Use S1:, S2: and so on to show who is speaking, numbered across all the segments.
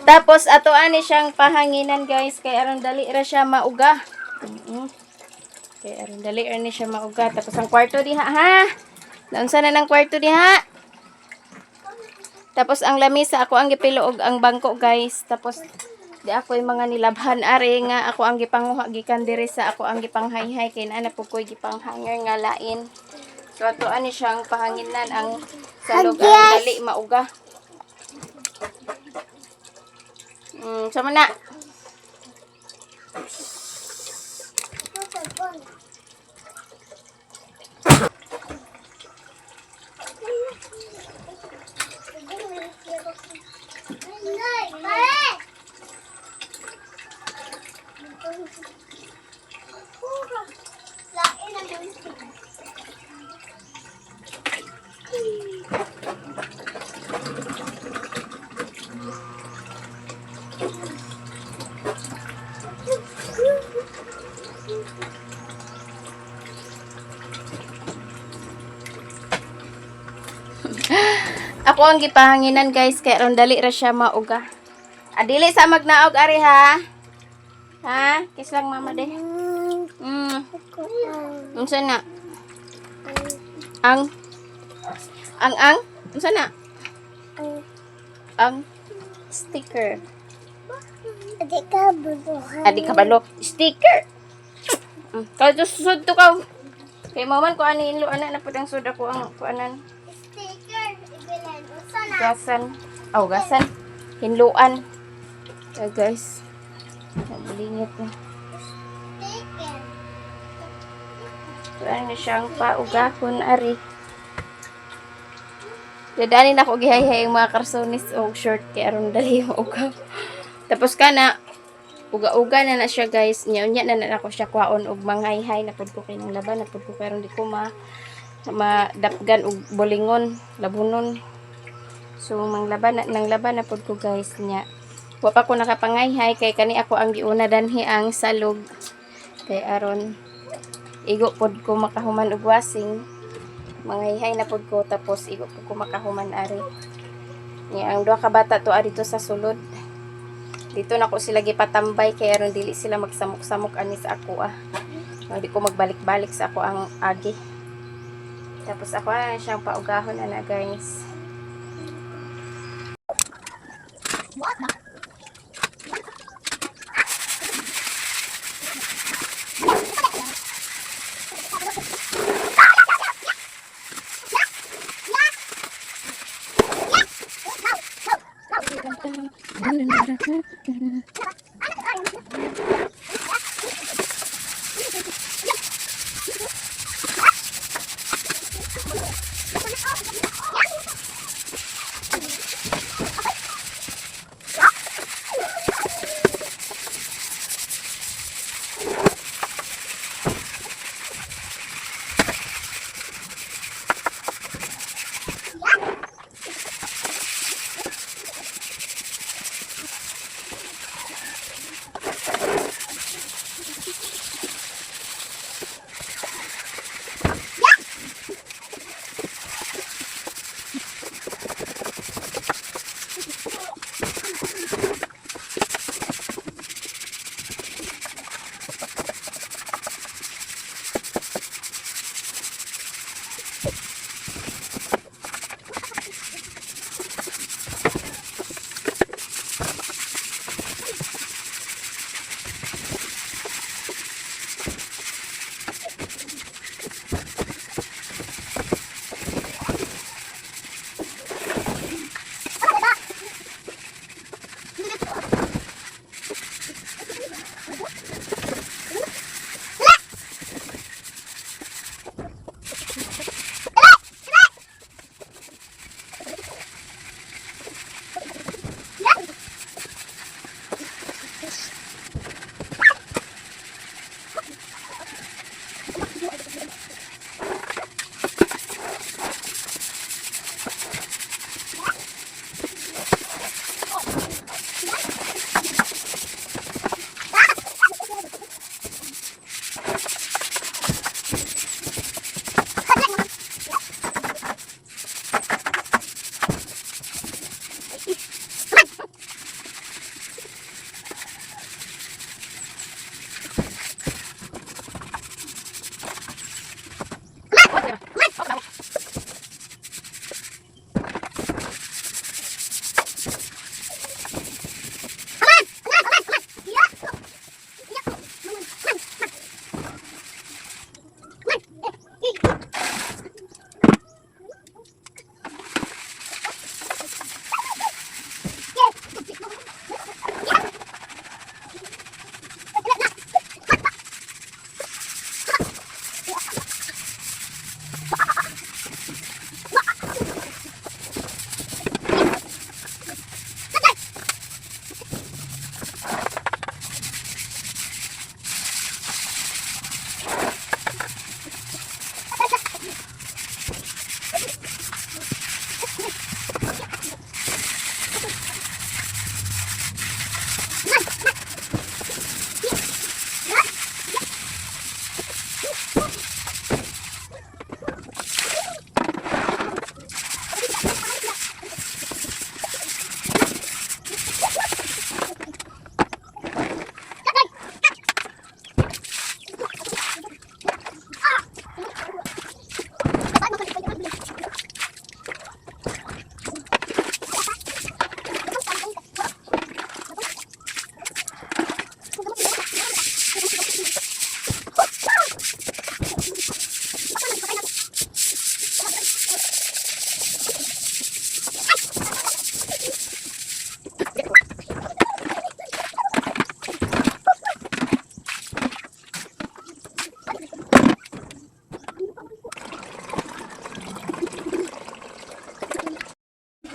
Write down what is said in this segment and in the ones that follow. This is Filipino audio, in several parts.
S1: Tapos ato ani siyang pahanginan guys kay aron dali ra siya mauga. Kay aron dali ra ni siya mauga. Tapos ang kwarto diha ha. Naunsa na ng kwarto diha? Tapos ang lamisa ako ang gipilo og ang bangko guys. Tapos di ako yung mga nilabhan ari nga ako ang gipanguha gikan diri sa ako ang gipanghayhay kay naa po koy gipanghanger nga lain. So ato ani siyang pahanginan ang salog ang dali mauga. Sama na. Ako ang gipahanginan guys kay aron dali ra siya mauga. Adili sa magnaog ari ha. Ha? Kiss lang mama de. Unsa na? Ang unsa na? Ang sticker. Adik kabalo. Sticker. Kau susud to ka. Kay maman ko ani inlo ana na pud ang sud ako ang kuanan. Gasan. Oh, gasan. Hinluan. Guys. Naglingit na. Kuhaan na siyang paugahon, ari. Dadanin ako gihay-hay ang mga karsonis o short kaya aron dali yung ugaw. Tapos ka na, uga-uga na siya guys. Nya na ako siya kwaon og manghay-hay. Napod ko kayo ng laban. Napod ko kayo di ko madapgan og bolingon, labunon. So, manglaban na pod ko guys niya. Wa pa ko nakapangayhay kay kani ako ang giuna danhi ang salog. Kay aron igo pod ko makahuman og wasing. Mangayhay na pod ko tapos igo pod ko makahuman ari. Niya ang duha ka bata to ari to sa sulod. Dito na ko sila gipatambay kay aron dili sila magsamok-samok ani sa ako Hindi ko magbalik-balik sa ako ang agi. Tapos ako na siyang paugahon ana guys.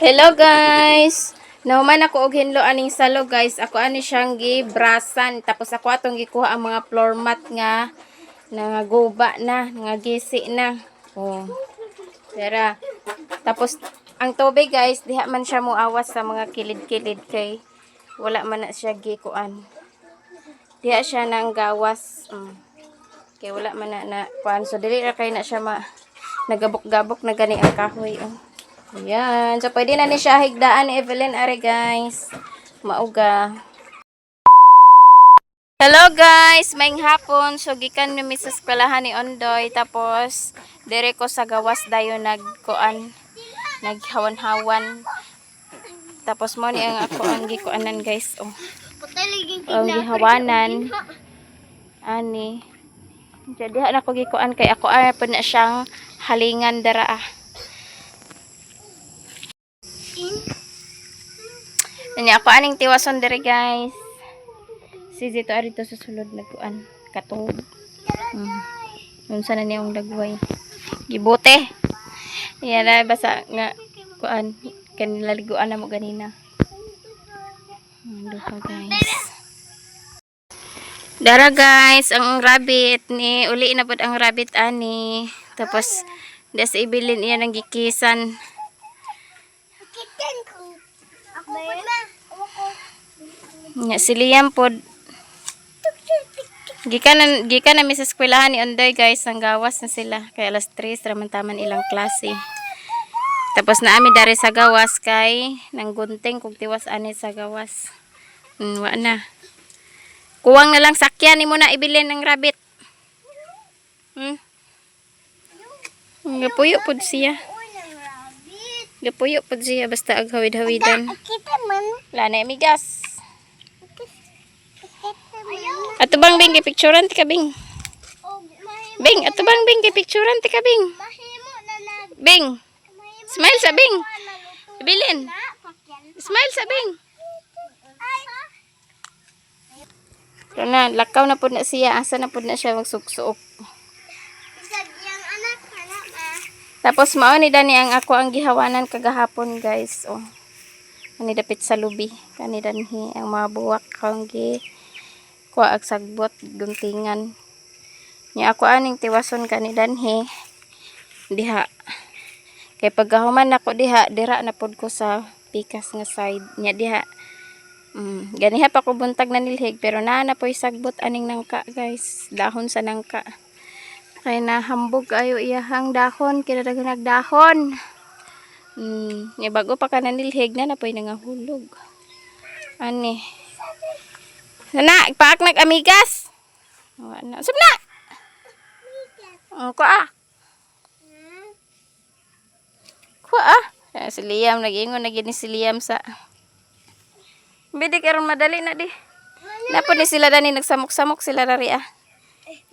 S1: Hello guys. Nahuman ako og hinlo aning salo guys. Ako ani siyang gibrasan tapos ako atong gikuha ang mga floor mat nga guba na, nga gisi na. Oh. Tara. Tapos ang tubig guys, diha man siya muawas sa mga kilid-kilid kay wala man na siya gikuan. Diha siya nang gawas. Kay wala man na kuan. So dili ra kay na siya nagabok-gabok na gani ang kahoy. Oh. Ayan. So, pwede na ni siya higdaan ni Evelyn. Are, guys. Mauga. Hello, guys. Maing hapon. So, gikan numi sa eskwelahan ni Ondoy. Tapos, dire ko sa gawas dayo nagkuan. Naghawan-hawan. Tapos, mo ni ang ako ang gikuanan, guys. Oh. Ang gihawanan. Ani. Jadi, na ko gikuan kay ako ay pa na siyang halingan dara ah. Kanya ako aning tiwason dire guys. Si Zito arito sa sulod nagkuan katong. Unsa na niyong dagway. Gibote. Yan na basa nga kuan kanlaliguan na mo ganina. Duha guys. Dara guys, ang rabbit ni uli na pud ang rabbit ani. Tapos des ibilin iya nang gikisan. Nya si Liam pod gikan na mi sa eskwelahan ni Ondoy guys, ang gawas na sila kay alas 3 raman taman ilang klase. Tapos naami dari sa gawas kay nang gunting kog tiwas ani sa gawas. Wa na. Kuwang na lang sakyan nimo na ibilin ng rabbit. Gapuyo pod siya. Gapuyo pod siya basta aghawid-hawidan. Lana amigas. Ato bang Bing gipicturean ti ka Bing? Bing, ato bang Bing gipicturean ti ka Bing? Bing. Smile sa Bing. Ibilin. Smile sa Bing. Kana lakaw na pud na siya, asa na pud na siya magsugsuok. Tapos mao ni dani ang ako ang gihawanan kagahapon guys. Oh. Kani dapit sa lubi, kani danhi ang mga buwak kang gi kuha ag sagbot guntingan. Nya ako aning tiwason kani danhi diha. Kay paggahuman nako diha, dira na pod ko sa pikas nga side. Nya diha. Ganiha pa ko buntag na nilhig pero naa na po'y sagbot aning nangka guys. Dahon sa nangka. Kay nahambog ayo iyahang dahon, kinadagan nagdahon. Nya bago pa ka nanilhig na po'y nangahulog. Ani. Sana, ipaak nag-amigas. Wala. Subna! Kuha. Kuha. Si Liam, nag-ingon na gini si Liam sa... Bidi karon madali na di. Napod ni sila dani nagsamok-samok sila dari ah.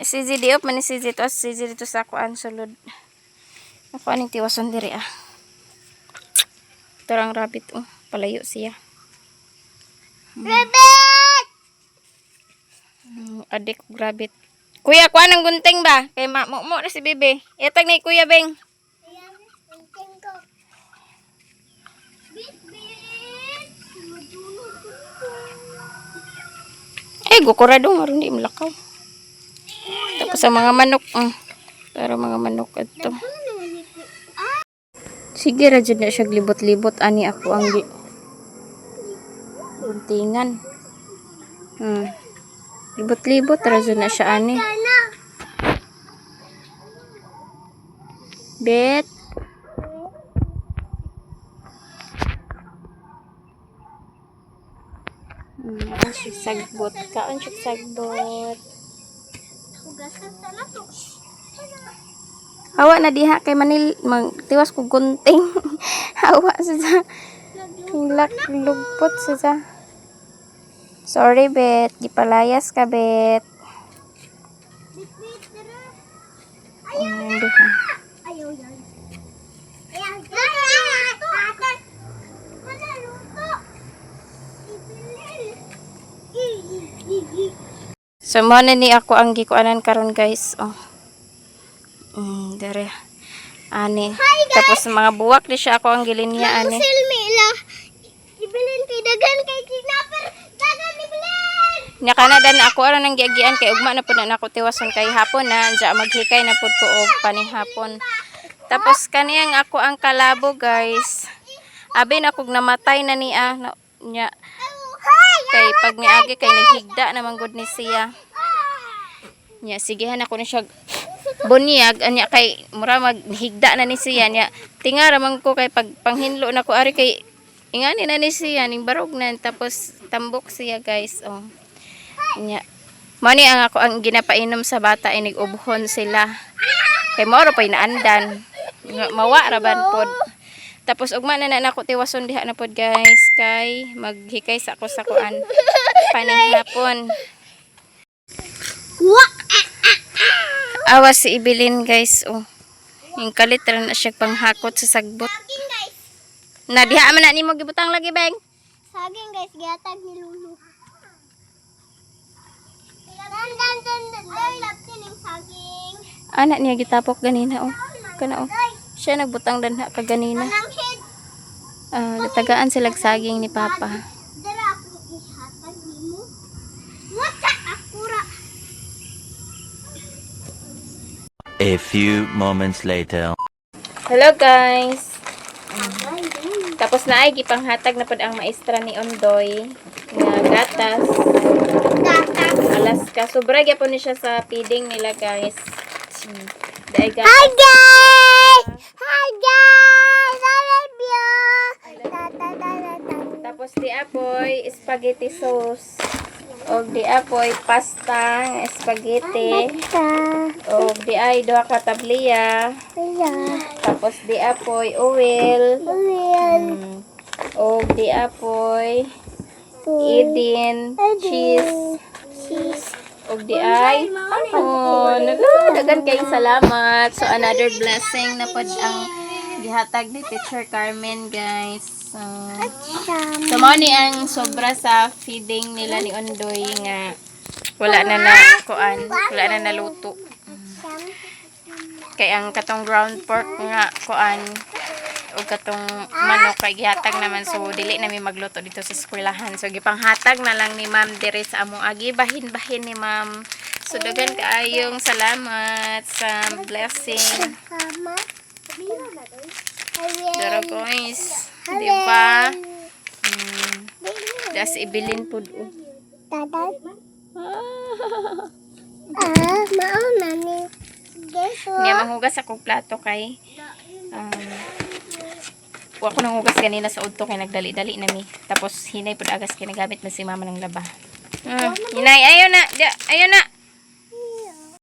S1: Si Zidi op man ni si Zito, si Zidi to sa kuan sulod. Ako aning tiwason diri ah. Tarang rabbit oh, palayo siya. Rabbit. Adik rabbit. Kuya, kuan ang gunting ba? Kay mo na si Bebe. Itag ni Kuya Beng. Gukurado maron di malakaw. Tapos sa mga manok, para mga manok ato. Sige ra jud na siya libot-libot ani ako ang guntingan. Libot-libot ra jud na siya ani. Bet. Sagbot. Kaon siya sagbot. Hawa na diha kay Manil tiwas ko gunting. Hawa sa lugpot sa. Sorry bet, gipalayas ka bet. So mo na ni ako ang gikuanan karon guys. Oh. Dere. Ani. Tapos mga buwak di siya ako ang gilinya ani.
S2: Silmi la. Ibilin kay dagan kay kidnapper. Dagan ibilin.
S1: Nya Canada na ako aron nang giagian kay ugma na pud na ako tiwason kay hapon na anja maghikay na pud ko og panihapon. Tapos kaniyang ako ang kalabo guys. Abi na kog namatay na niya nya kay pag miagi kay naghigda naman gud ni siya. Nya sigihan ako ni siya bunyag anya kay mura maghigda na ni siya nya tingara man ko kay pag panghinlo na ko ari kay ingani na ni siya ning barog na tapos tambok siya guys oh. Nya mani ang ako ang ginapainom sa bata inig ubhon sila. Kay mao ra pay naandan. Mawa ra ban pod. Tapos ugma na nako tiwason diha na pod guys kay maghikay sa ako sa kuan panihapon. Awas si Ibilin guys oh. Yung kalit ra na siya panghakot sa sagbot.
S2: Saging guys.
S1: Na diha man na nimo gibutang lagi beng.
S2: Saging guys, gihatag ni Lulu. Dan laptin yung saging.
S1: Anak niya gitapok ganina oh. Kana oh. Siya nagbutang danha ka ganina.
S2: Manangkid.
S1: Natagaan sila saging ni Papa.
S2: Dara ako ihatag nimo. Wata akura.
S3: A few moments later.
S1: Hello guys. Tapos na ay gipanghatag na pod ang maestra ni Ondoy nga gatas.
S2: Gatas.
S1: Alaska. Sobra gyapon ni siya sa feeding nila guys. Dai gatas.
S2: Hi guys! Hi guys! I love you!
S1: Tapos di apoy spaghetti sauce. Og di apoy pasta nga spaghetti. Og di ay duha ka tabliya. Tapos di apoy oil. Og di apoy idin cheese. Og di ay dagan kayong salamat. So another blessing na pod ang gihatag ni Teacher Carmen guys. So mao ni ang sobra sa feeding nila ni Ondoy nga wala na kuan, wala na naluto. Kay ang katong ground pork nga kuan o katong manok kay gihatag naman so dili na mi magluto dito sa eskwelahan. So gipanghatag na lang ni Ma'am dire sa among agi bahin-bahin ni Ma'am. So dagan kaayong salamat sa blessing. Dara guys. Di ba? Das Ibilin pud.
S2: Mauna ni.
S1: Niya manghugas akong plato kay ako nang hugas kanina sa udto kay nagdali-dali na mi. Tapos hinay pud agas kay nagamit na si mama ng laba. Hinay, ayo na.